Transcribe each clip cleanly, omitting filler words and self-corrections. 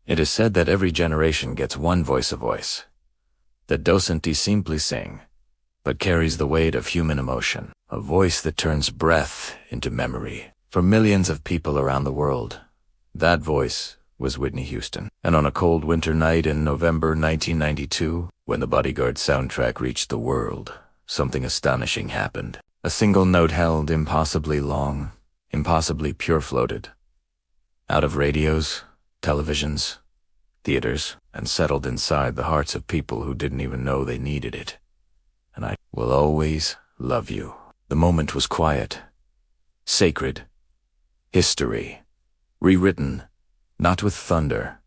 It is said that every generation gets one voice a voice, that doesn't simply sing, but carries the weight of human emotion, a voice that turns breath into memory. For millions of people around the world, that voice was Whitney Houston. And on a cold winter night in November 1992, when the Bodyguard soundtrack reached the world, something astonishing happened. A single note held impossibly long, impossibly pure-floated, out of radios, televisions, theaters, and settled inside the hearts of people who didn't even know they needed it. And I will always love you. The moment was quiet, sacred, history, rewritten, not with thunder,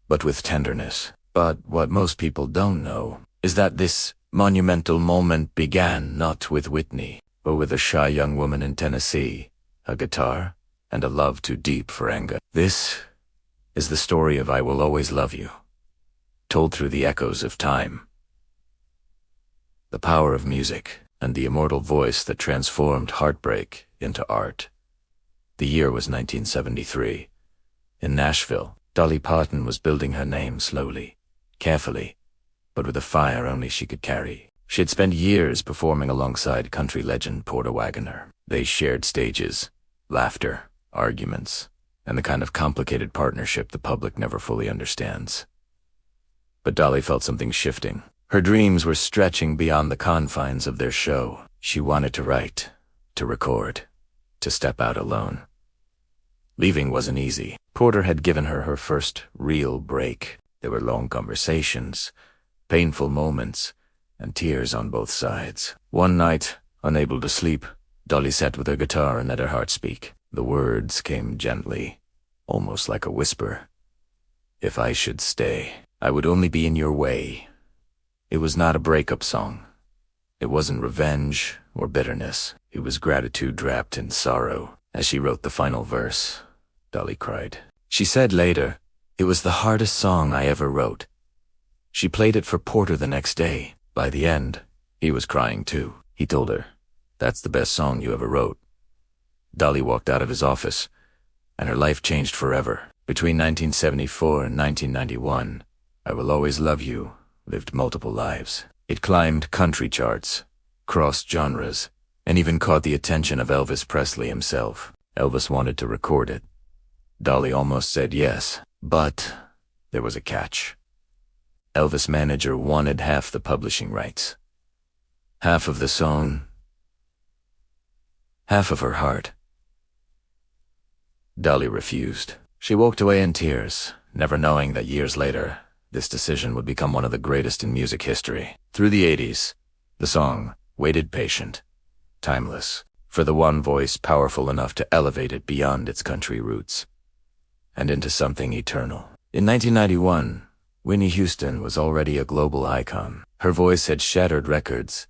but with tenderness. But what most people don't know is that this monumental moment began not with Whitney, but with a shy young woman in Tennessee, a guitar, and a love too deep for anger. This is the story of I Will Always Love You, told through the echoes of time. The power of music and the immortal voice that transformed heartbreak into art. The year was 1973. In Nashville, Dolly Parton was building her name slowly, carefully, but with a fire only she could carry. She had spent years performing alongside country legend Porter Wagoner. They shared stages, laughter, arguments, and the kind of complicated partnership the public never fully understands. But Dolly felt something shifting. Her dreams were stretching beyond the confines of their show. She wanted to write, to record, to step out alone. Leaving wasn't easy. Porter had given her her first real break. There were long conversations, painful moments, and tears on both sides. One night, unable to sleep, Dolly sat with her guitar and let her heart speak. The words came gently, almost like a whisper. If I should stay, I would only be in your way. It was not a breakup song. It wasn't revenge or bitterness. It was gratitude wrapped in sorrow. As she wrote the final verse, Dolly cried. She said later, "It was the hardest song I ever wrote." She played it for Porter the next day. By the end, he was crying too. He told her, "That's the best song you ever wrote." Dolly walked out of his office, and her life changed forever. Between 1974 and 1991, I Will Always Love You lived multiple lives. It climbed country charts, crossed genres, and even caught the attention of Elvis Presley himself. Elvis wanted to record it. Dolly almost said yes, but there was a catch. Elvis' manager wanted half the publishing rights. Half of the song, half of her heart. Dolly refused. She walked away in tears, never knowing that years later, this decision would become one of the greatest in music history. Through the 80s, the song waited patient, timeless, for the one voice powerful enough to elevate it beyond its country roots and into something eternal. In 1991, Whitney Houston was already a global icon. Her voice had shattered records,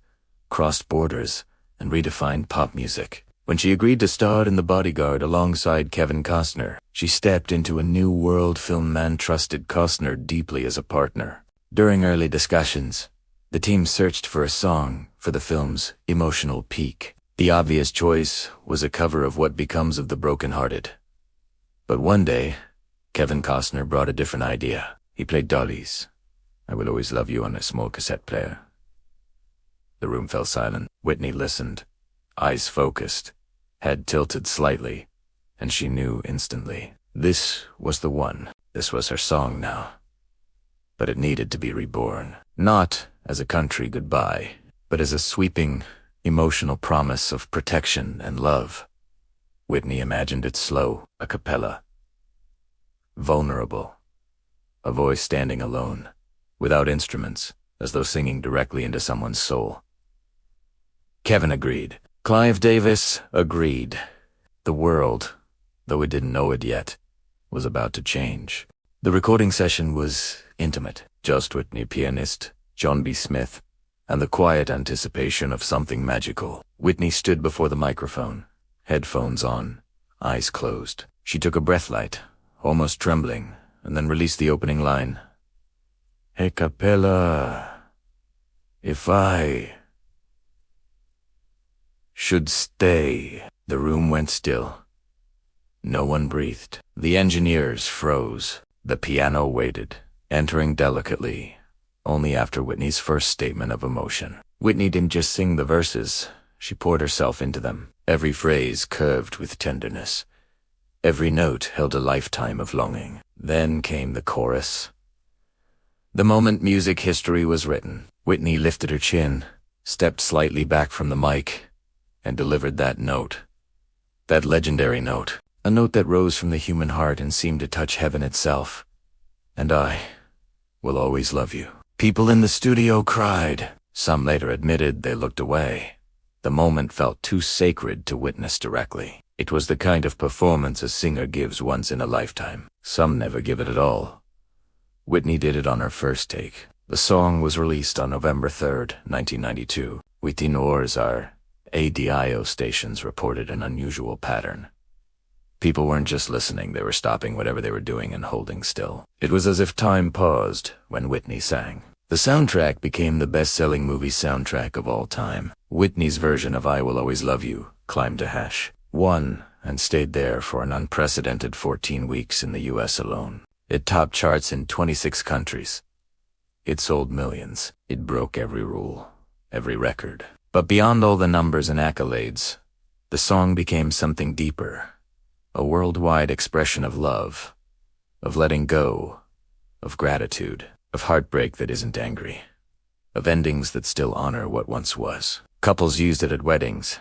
crossed borders, and redefined pop music. When she agreed to star in The Bodyguard alongside Kevin Costner, she stepped into a new world. Film man trusted Costner deeply as a partner. During early discussions, the team searched for a song for the film's emotional peak. The obvious choice was a cover of What Becomes of the Brokenhearted. But one day, Kevin Costner brought a different idea. He played Dolly's I Will Always Love You on a small cassette player. The room fell silent. Whitney listened, eyes focused, head tilted slightly, and she knew instantly. This was the one. This was her song now. But it needed to be reborn. Not as a country goodbye, but as a sweeping, emotional promise of protection and love. Whitney imagined it slow, a cappella. Vulnerable. A voice standing alone, without instruments, as though singing directly into someone's soul. Kevin agreed. Clive Davis agreed. The world, though it didn't know it yet, was about to change. The recording session was intimate. Just Whitney, pianist, John B. Smith, and the quiet anticipation of something magical. Whitney stood before the microphone, headphones on, eyes closed. She took a breath light, almost trembling, and then released the opening line. A cappella. If I should stay. The room went still. No one breathed. The engineers froze. The piano waited, entering delicately, only after Whitney's first statement of emotion. Whitney didn't just sing the verses, she poured herself into them. Every phrase curved with tenderness. Every note held a lifetime of longing. Then came the chorus. The moment music history was written, Whitney lifted her chin, stepped slightly back from the mic, and delivered that note. That legendary note. A note that rose from the human heart and seemed to touch heaven itself. And I will always love you. People in the studio cried. Some later admitted they looked away. The moment felt too sacred to witness directly. It was the kind of performance a singer gives once in a lifetime. Some never give it at all. Whitney did it on her first take. The song was released on November 3rd, 1992. Within hours, our ADIO stations reported an unusual pattern. People weren't just listening, they were stopping whatever they were doing and holding still. It was as if time paused when Whitney sang. The soundtrack became the best-selling movie soundtrack of all time. Whitney's version of I Will Always Love You climbed to #1 and stayed there for an unprecedented 14 weeks in the US alone. It topped charts in 26 countries. It sold millions. It broke every rule, every record. But beyond all the numbers and accolades, the song became something deeper. A worldwide expression of love, of letting go, of gratitude, of heartbreak that isn't angry, of endings that still honor what once was. Couples used it at weddings.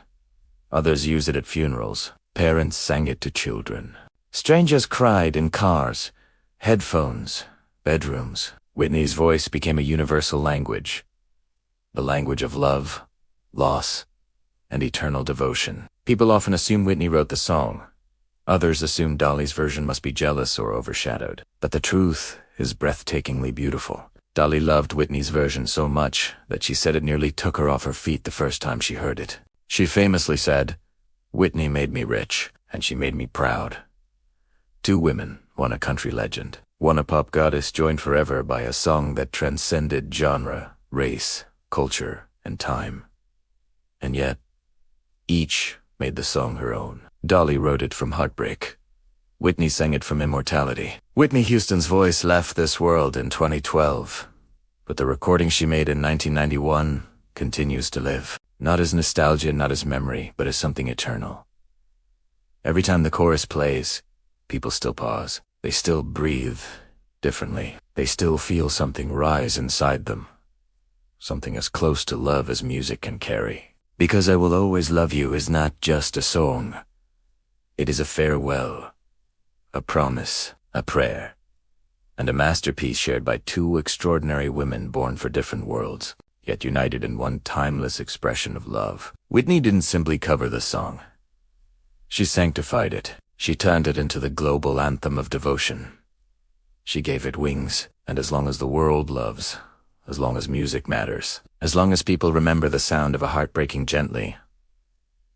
Others used it at funerals. Parents sang it to children. Strangers cried in cars, headphones, bedrooms. Whitney's voice became a universal language. The language of love, loss, and eternal devotion. People often assume Whitney wrote the song. Others assume Dolly's version must be jealous or overshadowed. But the truth is breathtakingly beautiful. Dolly loved Whitney's version so much that she said it nearly took her off her feet the first time she heard it. She famously said, "Whitney made me rich, and she made me proud." Two women, one a country legend, one a pop goddess joined forever by a song that transcended genre, race, culture, and time. And yet, each made the song her own. Dolly wrote it from heartbreak. Whitney sang it from immortality. Whitney Houston's voice left this world in 2012, but the recording she made in 1991 continues to live. Not as nostalgia, not as memory, but as something eternal. Every time the chorus plays, people still pause. They still breathe differently. They still feel something rise inside them. Something as close to love as music can carry. Because I Will Always Love You is not just a song. It is a farewell, a promise, a prayer, and a masterpiece shared by two extraordinary women born for different worlds, yet united in one timeless expression of love. Whitney didn't simply cover the song. She sanctified it. She turned it into the global anthem of devotion. She gave it wings, and as long as the world loves, as long as music matters, as long as people remember the sound of a heart breaking gently,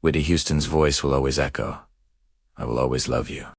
Whitney Houston's voice will always echo. I will always love you.